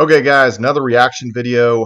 Okay, guys, another reaction video.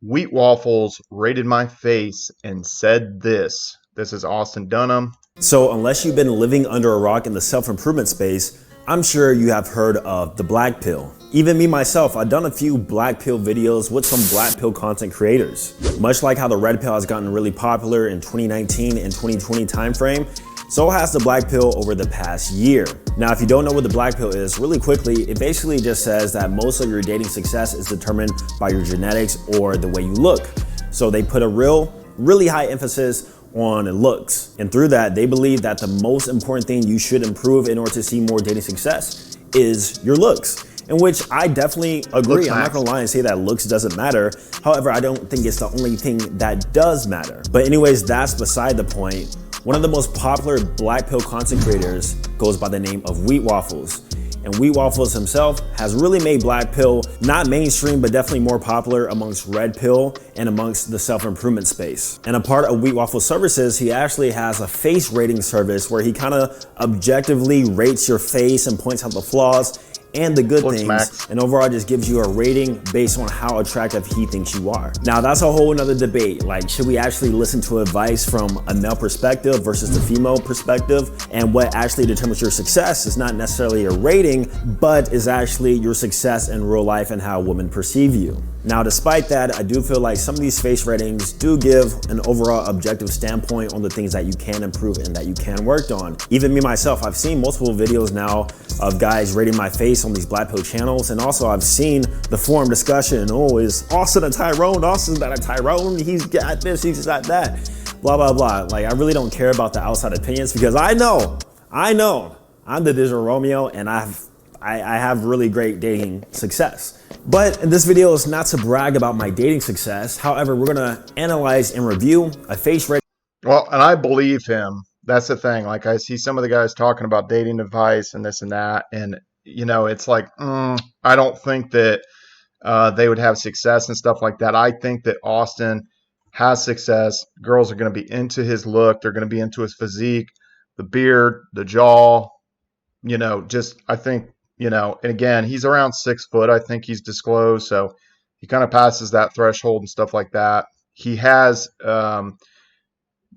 Wheat Waffles rated my face and said this. This is Austin Dunham. So unless you've been living under a rock in the self-improvement space, I'm sure you have heard of the black pill. Even me myself, I've done a few black pill videos with some black pill content creators. Much like how the red pill has gotten really popular in 2019 and 2020 timeframe, so has the black pill over the past year. Now, if you don't know what the black pill is, really quickly, it basically just says that most of your dating success is determined by your genetics or the way you look. So they put a really high emphasis on looks. And through that, they believe that the most important thing you should improve in order to see more dating success is your looks. In which I definitely agree. I'm not gonna lie and say that looks doesn't matter. However, I don't think it's the only thing that does matter. But anyways, that's beside the point. One of the most popular black pill content creators goes by the name of Wheat Waffles. And Wheat Waffles himself has really made black pill not mainstream, but definitely more popular amongst red pill and amongst the self-improvement space. And a part of Wheat Waffles services, he actually has a face rating service where he kind of objectively rates your face and points out the flaws and the good things, and overall just gives you a rating based on how attractive he thinks you are. Now that's a whole nother debate. Like, should we actually listen to advice from a male perspective versus the female perspective? And what actually determines your success is not necessarily a rating, but is actually your success in real life and how women perceive you. Now, despite that, I do feel like some of these face ratings do give an overall objective standpoint on the things that you can improve and that you can work on. Even me myself, I've seen multiple videos now of guys rating my face on these black pill channels, and also I've seen the forum discussion. Oh, is Austin a Tyrone? Austin's not a Tyrone. He's got this, he's got that, blah, blah, blah. Like, I really don't care about the outside opinions because I know I'm the digital Romeo and I have really great dating success. But in this video is not to brag about my dating success. However, we're gonna analyze and review a face rating. Well, and I believe him. That's the thing. Like, I see some of the guys talking about dating advice and this and that, and you know, it's like, I don't think that they would have success and stuff like that. I think that Austin has success. Girls are going to be into his look. They're going to be into his physique, the beard, the jaw, you know, just, I think, you know, and again, he's around 6 foot. I think he's disclosed. So he kind of passes that threshold and stuff like that. He has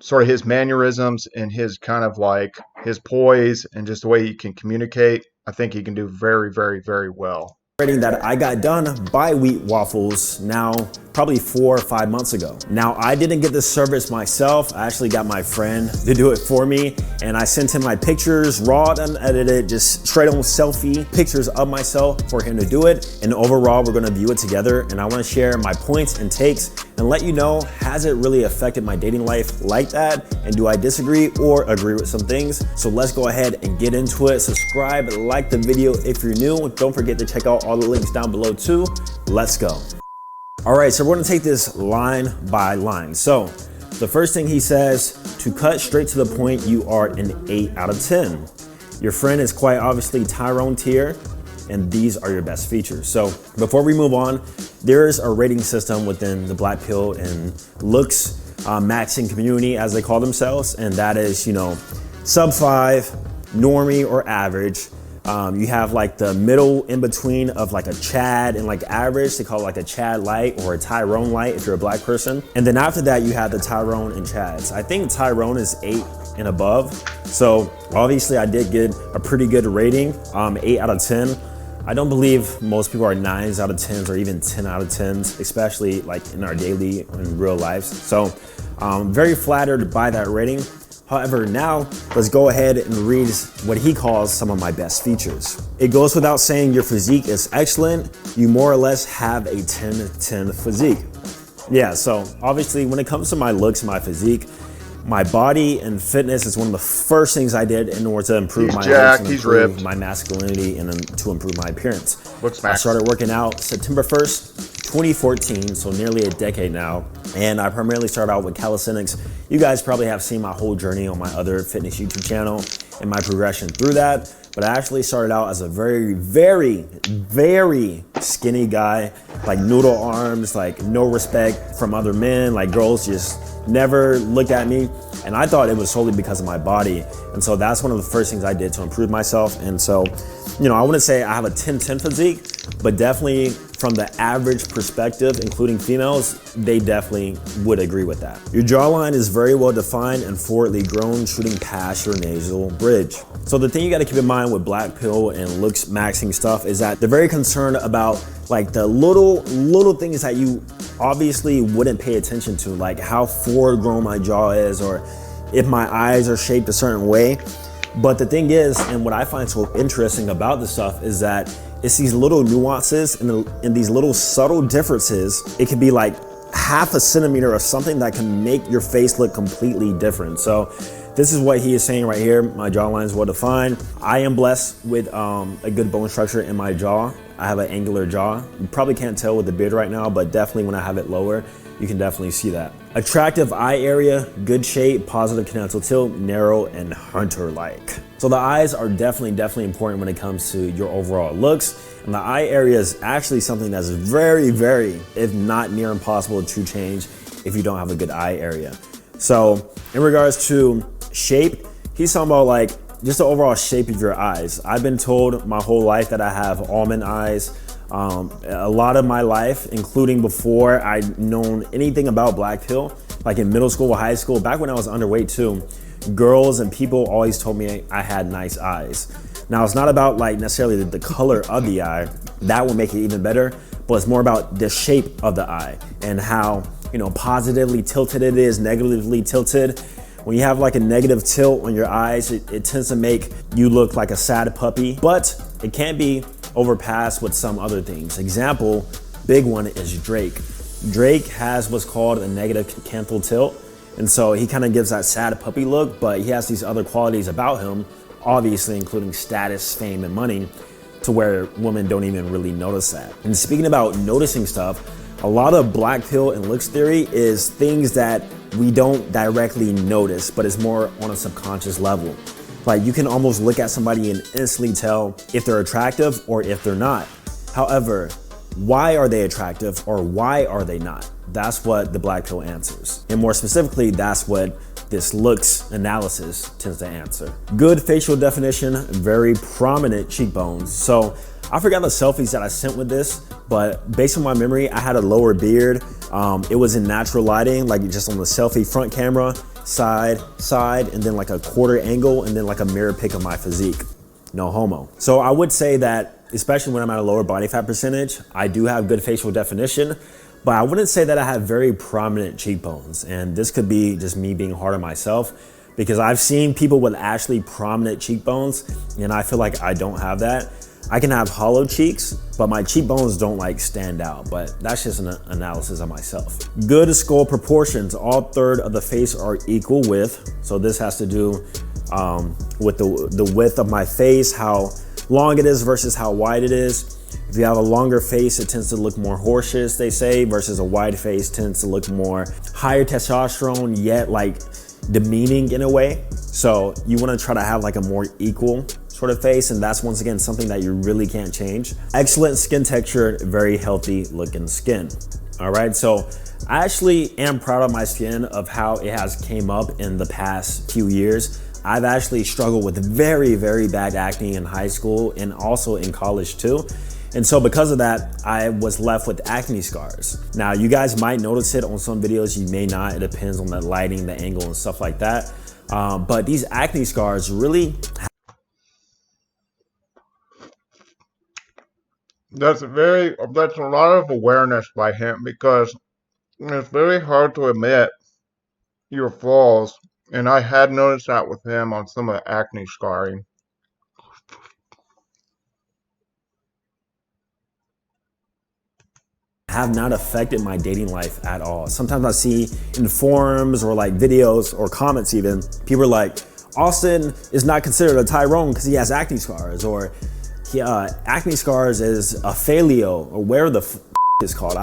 sort of his mannerisms and his kind of like his poise and just the way he can communicate. I think he can do very, very, very well. Rating that I got done by Wheat Waffles now probably 4 or 5 months ago. Now, I didn't get this service myself. I actually got my friend to do it for me, and I sent him my pictures, raw and unedited, just straight on selfie pictures of myself for him to do it. And overall, we're gonna view it together, and I wanna share my points and takes and let you know, has it really affected my dating life like that? And do I disagree or agree with some things? So let's go ahead and get into it. Subscribe, like the video if you're new. Don't forget to check out all the links down below too. Let's go. All right, so we're gonna take this line by line. So the first thing he says, to cut straight to the point, you are an 8 out of 10. Your friend is quite obviously Tyrone tier, and these are your best features. So before we move on, there's a rating system within the black pill and Looksmaxxing community, as they call themselves, and that is, you know, sub 5, normie or average. You have like the middle in between of like a Chad and like average. They call it like a Chad light or a Tyrone light if you're a black person. And then after that, you have the Tyrone and Chads. I think Tyrone is 8 and above. So obviously I did get a pretty good rating, 8 out of 10. I don't believe most people are 9s out of 10s or even 10 out of 10s, especially like in our daily and real lives. So very flattered by that rating. However, now let's go ahead and read what he calls some of my best features. It goes without saying your physique is excellent. You more or less have a 10-10 physique. Yeah, so obviously when it comes to my looks and my physique, my body and fitness is one of the first things I did in order to improve my looks and improve my masculinity and to improve my appearance. I started working out September 1st, 2014, so nearly a decade now. And I primarily started out with calisthenics. You guys probably have seen my whole journey on my other fitness YouTube channel and my progression through that. But I actually started out as a very, very, very skinny guy, like noodle arms, like no respect from other men, like girls just never looked at me. And I thought it was solely because of my body. And so that's one of the first things I did to improve myself. And so, you know, I wouldn't say I have a 10-10 physique, but definitely from the average perspective, including females, they definitely would agree with that. Your jawline is very well defined and forwardly grown, shooting past your nasal bridge. So the thing you gotta keep in mind with blackpill and Looksmaxxing stuff is that they're very concerned about like the little things that you obviously wouldn't pay attention to, like how forward grown my jaw is or if my eyes are shaped a certain way. But the thing is, and what I find so interesting about this stuff is that it's these little nuances and these little subtle differences. It could be like half a centimeter of something that can make your face look completely different. So this is what he is saying right here. My jawline is well defined. I am blessed with a good bone structure in my jaw. I have an angular jaw. You probably can't tell with the beard right now, but definitely when I have it lower, you can definitely see that. Attractive eye area, good shape, positive canthal tilt, narrow and hunter-like. So the eyes are definitely important when it comes to your overall looks. And the eye area is actually something that's very, if not near impossible to change if you don't have a good eye area. So in regards to shape, he's talking about like just the overall shape of your eyes. I've been told my whole life that I have almond eyes. A lot of my life, including before I'd known anything about blackpill, like in middle school, high school, back when I was underweight too, girls and people always told me I had nice eyes. Now it's not about like necessarily the color of the eye, that will make it even better, but it's more about the shape of the eye and how, you know, positively tilted it is, negatively tilted. When you have like a negative tilt on your eyes, it tends to make you look like a sad puppy, but it can't be overpassed with some other things. Example, big one is Drake. Drake has what's called a negative canthal tilt. And so he kind of gives that sad puppy look, but he has these other qualities about him, obviously including status, fame, and money, to where women don't even really notice that. And speaking about noticing stuff, a lot of blackpill and looks theory is things that we don't directly notice, but it's more on a subconscious level. Like you can almost look at somebody and instantly tell if they're attractive or if they're not. However, why are they attractive or why are they not? That's what the blackpill answers. And more specifically, that's what this looks analysis tends to answer. Good facial definition, very prominent cheekbones. So I forgot the selfies that I sent with this, but based on my memory, I had a lower beard. It was in natural lighting, like just on the selfie front camera, side, and then like a quarter angle, and then like a mirror pic of my physique. No homo. So I would say that, especially when I'm at a lower body fat percentage, I do have good facial definition, but I wouldn't say that I have very prominent cheekbones. And this could be just me being hard on myself, because I've seen people with actually prominent cheekbones, and I feel like I don't have that. I can have hollow cheeks, but my cheekbones don't like stand out, but that's just an analysis of myself. Good skull proportions, all third of the face are equal width. So this has to do with the width of my face, how long it is versus how wide it is. If you have a longer face, it tends to look more horseous, they say, versus a wide face tends to look more higher testosterone, yet like demeaning in a way. So you wanna try to have like a more equal sort of face, and that's once again something that you really can't change. Excellent skin texture, very healthy looking skin. All right, so I actually am proud of my skin, of how it has came up in the past few years. I've actually struggled with very bad acne in high school and also in college too. And so because of that, I was left with acne scars. Now you guys might notice it on some videos, you may not, it depends on the lighting, the angle and stuff like that. But these acne scars really That's a lot of awareness by him, because it's very hard to admit your flaws. And I had noticed that with him on some of the acne scarring. have not affected my dating life at all. Sometimes I see in forums or like videos or comments even, people are like, Austin is not considered a Tyrone because he has acne scars, or acne scars is a failio, or where the is called,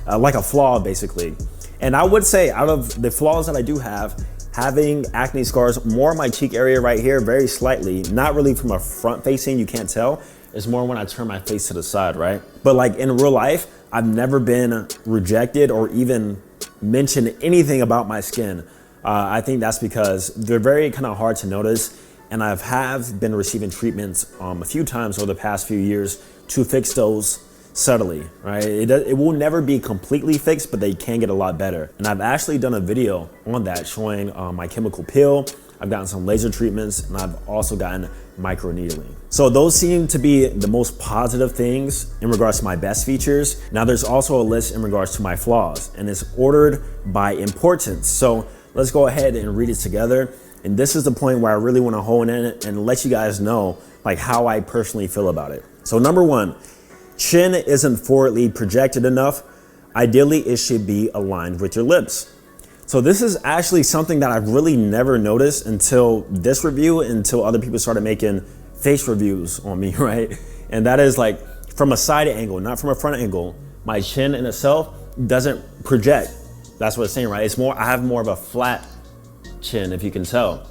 like a flaw basically. And I would say out of the flaws that I do have, having acne scars more on my cheek area right here, very slightly, not really from a front facing, you can't tell. It's more when I turn my face to the side, right? But like in real life, I've never been rejected or even mentioned anything about my skin. I think that's because they're very kind of hard to notice. And have been receiving treatments a few times over the past few years to fix those subtly, right? It will never be completely fixed, but they can get a lot better. And I've actually done a video on that showing my chemical peel. I've gotten some laser treatments, and I've also gotten microneedling. So those seem to be the most positive things in regards to my best features. Now there's also a list in regards to my flaws, and it's ordered by importance. So let's go ahead and read it together. And this is the point where I really want to hone in and let you guys know like how I personally feel about it. So number one, chin isn't forwardly projected enough. Ideally, it should be aligned with your lips. So this is actually something that I've really never noticed until this review, until other people started making face reviews on me, right? And that is like from a side angle, not from a front angle. My chin in itself doesn't project. That's what it's saying, right? It's more, I have more of a flat chin, if you can tell.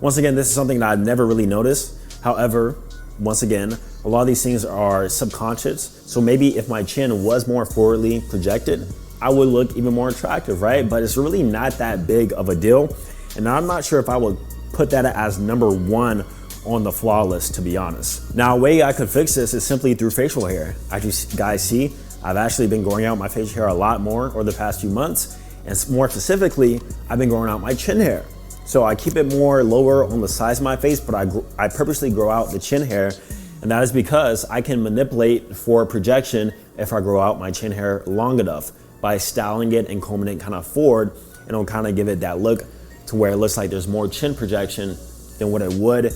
Once again, this is something that I've never really noticed. However, once again, a lot of these things are subconscious. So maybe if my chin was more forwardly projected, I would look even more attractive, right? But it's really not that big of a deal. And I'm not sure if I would put that as number one on the flaw list, to be honest. Now, a way I could fix this is simply through facial hair. As you guys see, I've actually been growing out my facial hair a lot more over the past few months. And more specifically, I've been growing out my chin hair. So I keep it more lower on the sides of my face, but I purposely grow out the chin hair. And that is because I can manipulate for projection if I grow out my chin hair long enough by styling it and combing it kind of forward, and it'll kind of give it that look to where it looks like there's more chin projection than what it would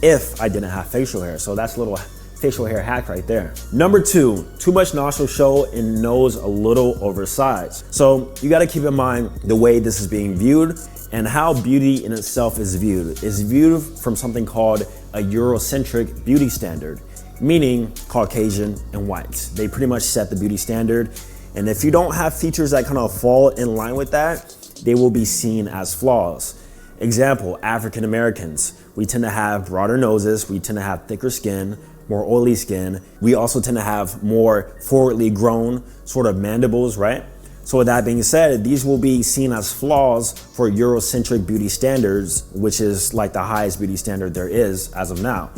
if I didn't have facial hair. So that's a little facial hair hack right there. Number two, too much nostril show and nose a little oversized. So you got to keep in mind the way this is being viewed and how beauty in itself is viewed. It's viewed from something called a Eurocentric beauty standard, meaning Caucasian and whites. They pretty much set the beauty standard. And if you don't have features that kind of fall in line with that, they will be seen as flaws. Example, African Americans, we tend to have broader noses, we tend to have thicker skin, more oily skin. We also tend to have more forwardly grown sort of mandibles, right? So with that being said, these will be seen as flaws for Eurocentric beauty standards, which is like the highest beauty standard there is as of now.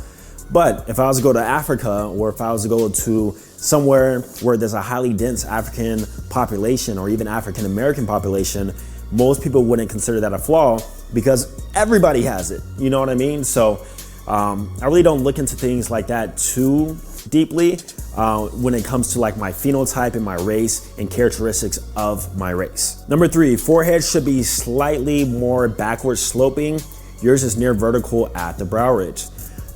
But if I was to go to Africa, or if I was to go to somewhere where there's a highly dense African population or even African American population, most people wouldn't consider that a flaw because everybody has it. You know what I mean? So I really don't look into things like that too deeply when it comes to like my phenotype and my race and characteristics of my race. Number three, forehead should be slightly more backward sloping. Yours is near vertical at the brow ridge.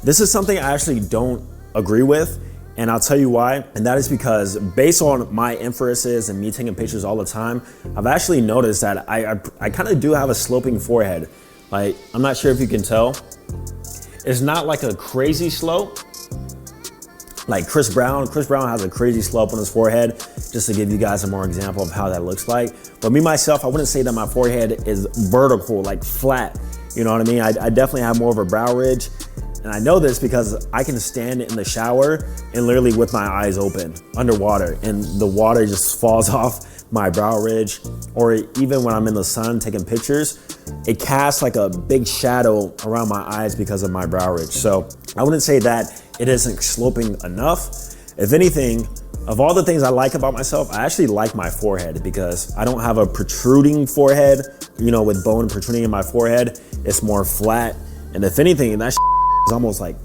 This is something I actually don't agree with, and I'll tell you why. And that is because based on my inferences and me taking pictures all the time, I've actually noticed that I kind of do have a sloping forehead. Like, I'm not sure if you can tell. It's not like a crazy slope. Like Chris Brown has a crazy slope on his forehead, just to give you guys a more example of how that looks like. But me, myself, I wouldn't say that my forehead is vertical, like flat. You know what I mean? I definitely have more of a brow ridge. And I know this because I can stand in the shower and literally with my eyes open underwater, and the water just falls off my brow ridge. Or even when I'm in the sun taking pictures, it casts like a big shadow around my eyes because of my brow ridge. So I wouldn't say that it isn't sloping enough. If anything, of all the things I like about myself, I actually like my forehead because I don't have a protruding forehead, you know, with bone protruding in my forehead. It's more flat. And if anything, that is almost like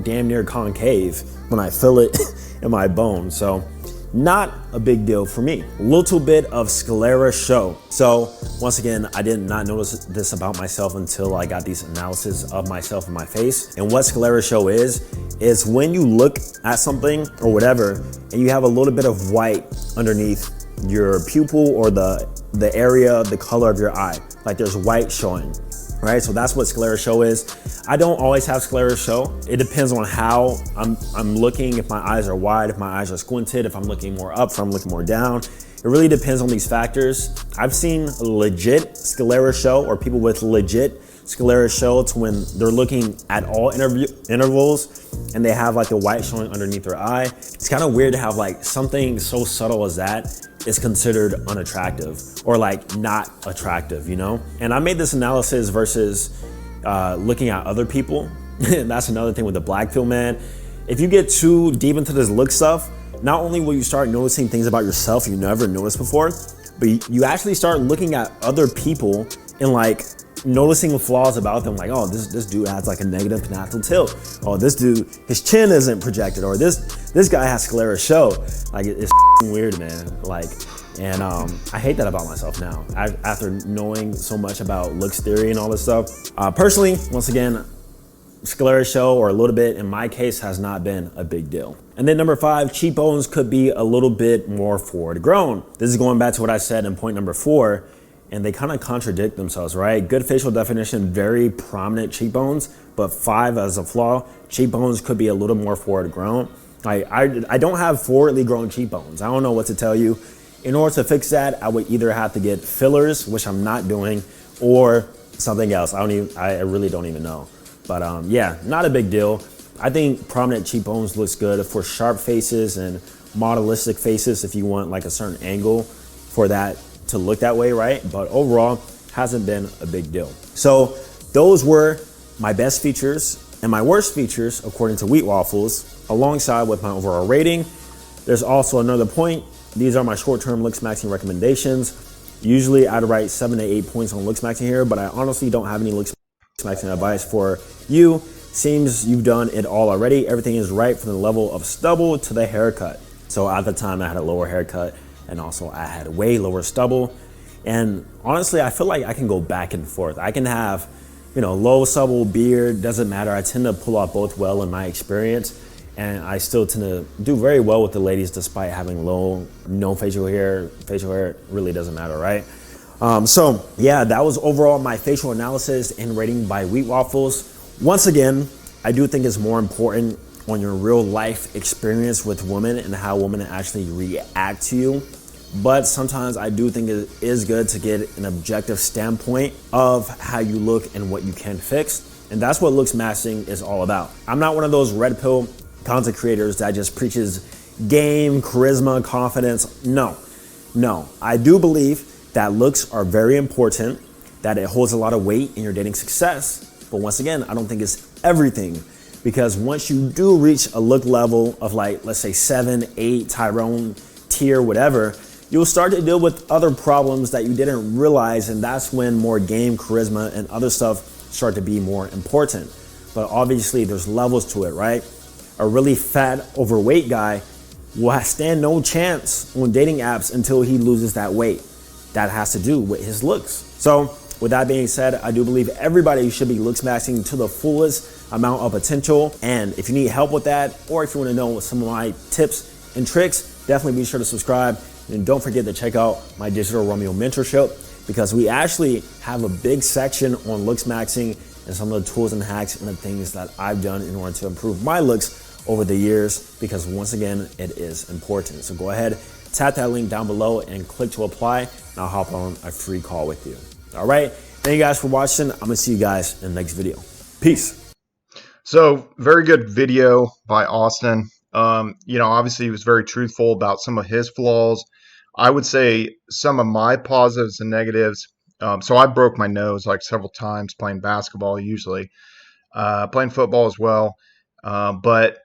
damn near concave when I feel it in my bone. So not a big deal for me. Little bit of sclera show. So once again, I did not notice this about myself until I got these analysis of myself and my face. And what sclera show is when you look at something or whatever, and you have a little bit of white underneath your pupil or the area, the color of your eye, like there's white showing. Right, so that's what sclera show is. I don't always have sclera show. It depends on how I'm looking, if my eyes are wide, if my eyes are squinted, if I'm looking more up, if I'm looking more down. It really depends on these factors. I've seen legit sclera show, or people with legit sclera show, to when they're looking at all intervals and they have like the white showing underneath their eye. It's kind of weird to have like something so subtle as that is considered unattractive or like not attractive, you know? And I made this analysis versus looking at other people. And that's another thing with the black pill, man. If you get too deep into this look stuff, not only will you start noticing things about yourself you never noticed before, but you actually start looking at other people and like noticing the flaws about them. Like, oh, this dude has like a negative palatal tilt. Oh, this dude, his chin isn't projected. Or this guy has sclera show. Like, it's weird, man. Like, and I hate that about myself now. After knowing so much about looks theory and all this stuff. Personally, once again, sclera show, or a little bit in my case, has not been a big deal. And then number 5, cheekbones could be a little bit more forward grown. This is going back to what I said in point number 4, and they kind of contradict themselves, right? Good facial definition, very prominent cheekbones, but 5 as a flaw, cheekbones could be a little more forward grown. I don't have forwardly grown cheekbones. I don't know what to tell you. In order to fix that, I would either have to get fillers, which I'm not doing, or something else. I really don't even know. But yeah, not a big deal. I think prominent cheekbones looks good for sharp faces and modelistic faces if you want like a certain angle for that to look that way, right? But overall, hasn't been a big deal. So those were my best features and my worst features according to Wheat Waffles, alongside with my overall rating. There's also another point. These are my short-term Looksmaxxing recommendations. Usually I'd write 7 to 8 points on Looksmaxxing here, but I honestly don't have any Looksmaxxing advice for you. Seems you've done it all already. Everything is right from the level of stubble to the haircut. So at the time I had a lower haircut, and also I had way lower stubble. And honestly, I feel like I can go back and forth. I can have, low stubble, beard, doesn't matter. I tend to pull off both well in my experience. And I still tend to do very well with the ladies despite having no facial hair. Facial hair really doesn't matter, right? So yeah, that was overall my facial analysis and rating by Wheat Waffles. Once again, I do think it's more important on your real life experience with women and how women actually react to you. But sometimes I do think it is good to get an objective standpoint of how you look and what you can fix. And that's what Looksmaxxing is all about. I'm not one of those red pill content creators that just preaches game, charisma, confidence. No. I do believe that looks are very important, that it holds a lot of weight in your dating success. But once again, I don't think it's everything, because once you do reach a look level of like, let's say 7, 8, Tyrone tier, whatever, you'll start to deal with other problems that you didn't realize. And that's when more game, charisma, and other stuff start to be more important. But obviously there's levels to it, right? A really fat, overweight guy will stand no chance on dating apps until he loses that weight. That has to do with his looks. So with that being said, I do believe everybody should be Looksmaxxing to the fullest amount of potential. And if you need help with that, or if you want to know some of my tips and tricks, definitely be sure to subscribe. And don't forget to check out my Digital Romeo mentorship, because we actually have a big section on Looksmaxxing and some of the tools and hacks and the things that I've done in order to improve my looks over the years, because once again, it is important. So go ahead, tap that link down below and click to apply, and I'll hop on a free call with you. All right, thank you guys for watching. I'm gonna see you guys in the next video. Peace. So very good video by Austin. Obviously he was very truthful about some of his flaws. I would say some of my positives and negatives. So I broke my nose like several times playing basketball, usually playing football as well. But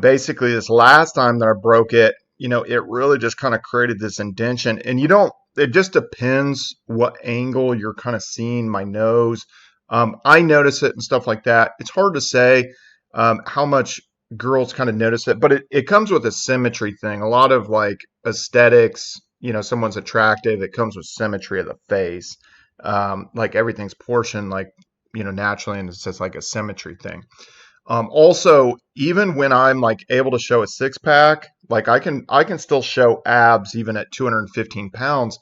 basically this last time that I broke it, it really just kind of created this indentation. And it just depends what angle you're kind of seeing my nose. I notice it and stuff like that. It's hard to say how much girls kind of notice it, but it comes with a symmetry thing. A lot of like aesthetics, someone's attractive, it comes with symmetry of the face. Like everything's portioned like, naturally, and it's just like a symmetry thing. Also, even when I'm like able to show a 6-pack, like I can still show abs even at 215 pounds.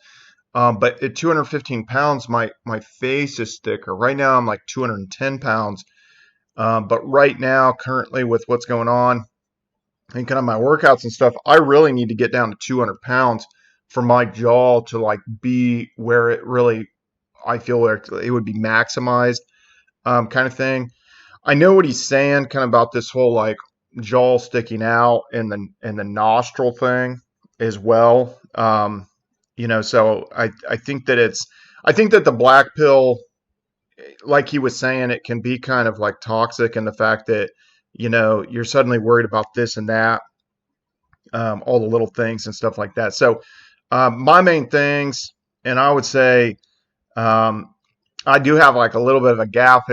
But at 215 pounds, my face is thicker. Right now I'm like 210 pounds. But right now, currently with what's going on and kind of my workouts and stuff, I really need to get down to 200 pounds for my jaw to like be where it really, I feel like it would be maximized, kind of thing. I know what he's saying kind of about this whole like jaw sticking out and the nostril thing as well. So I think that the black pill, like he was saying, it can be kind of like toxic in the fact that, you're suddenly worried about this and that. all the little things and stuff like that. So my main things, and I would say I do have like a little bit of a gap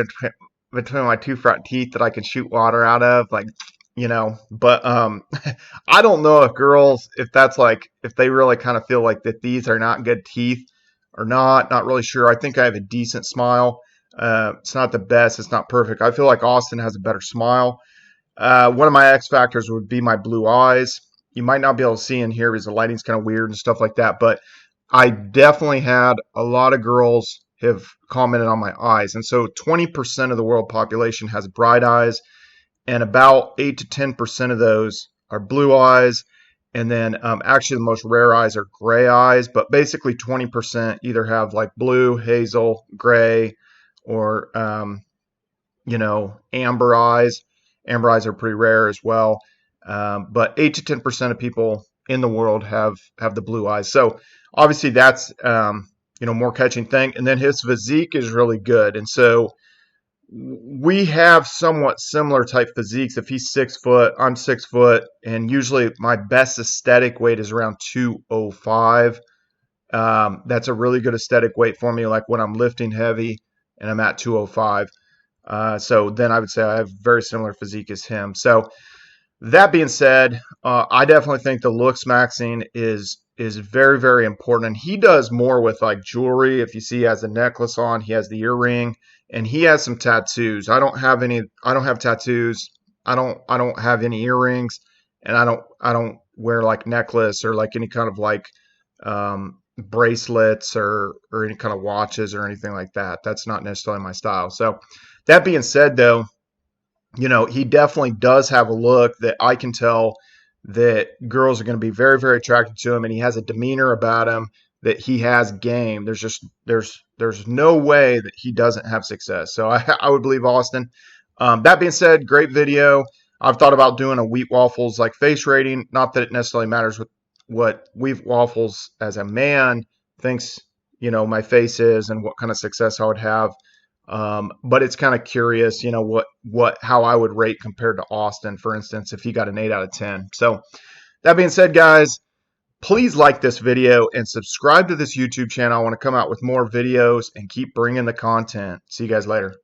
between my two front teeth that I can shoot water out of, like, but I don't know if girls, if that's like, if they really kind of feel like that these are not good teeth or not really sure. I think I have a decent smile. It's not the best, it's not perfect. I feel like Austin has a better smile. One of my X factors would be my blue eyes. You might not be able to see in here because the lighting's kind of weird and stuff like that, but I definitely had a lot of girls have commented on my eyes. And so 20% of the world population has bright eyes, and about 8 to 10% of those are blue eyes. And then actually the most rare eyes are gray eyes, but basically 20% either have like blue, hazel, gray, or, amber eyes. Amber eyes are pretty rare as well. But 8 to 10% of people in the world have the blue eyes. So obviously that's, more catching thing. And then his physique is really good. And so we have somewhat similar type physiques. If he's 6 foot, I'm 6 foot, and usually my best aesthetic weight is around 205. That's a really good aesthetic weight for me, like when I'm lifting heavy and I'm at 205. So then I would say I have very similar physique as him. So that being said, I definitely think the Looksmaxxing is very, very important. And he does more with like jewelry. If you see he has a necklace on, he has the earring, and he has some tattoos. I don't have tattoos. I don't have any earrings, and I don't wear like necklace or like any kind of like bracelets or any kind of watches or anything like that. That's not necessarily my style. So that being said, though, he definitely does have a look that I can tell that girls are going to be very, very attracted to him, and he has a demeanor about him that he has game. There's no way that he doesn't have success. So I would believe Austin. That being said, great video. I've thought about doing a Wheat Waffles like face rating. Not that it necessarily matters what Wheat Waffles as a man thinks, my face is and what kind of success I would have. But it's kind of curious, how I would rate compared to Austin, for instance, if he got an 8 out of 10. So that being said, guys, please like this video and subscribe to this YouTube channel. I want to come out with more videos and keep bringing the content. See you guys later.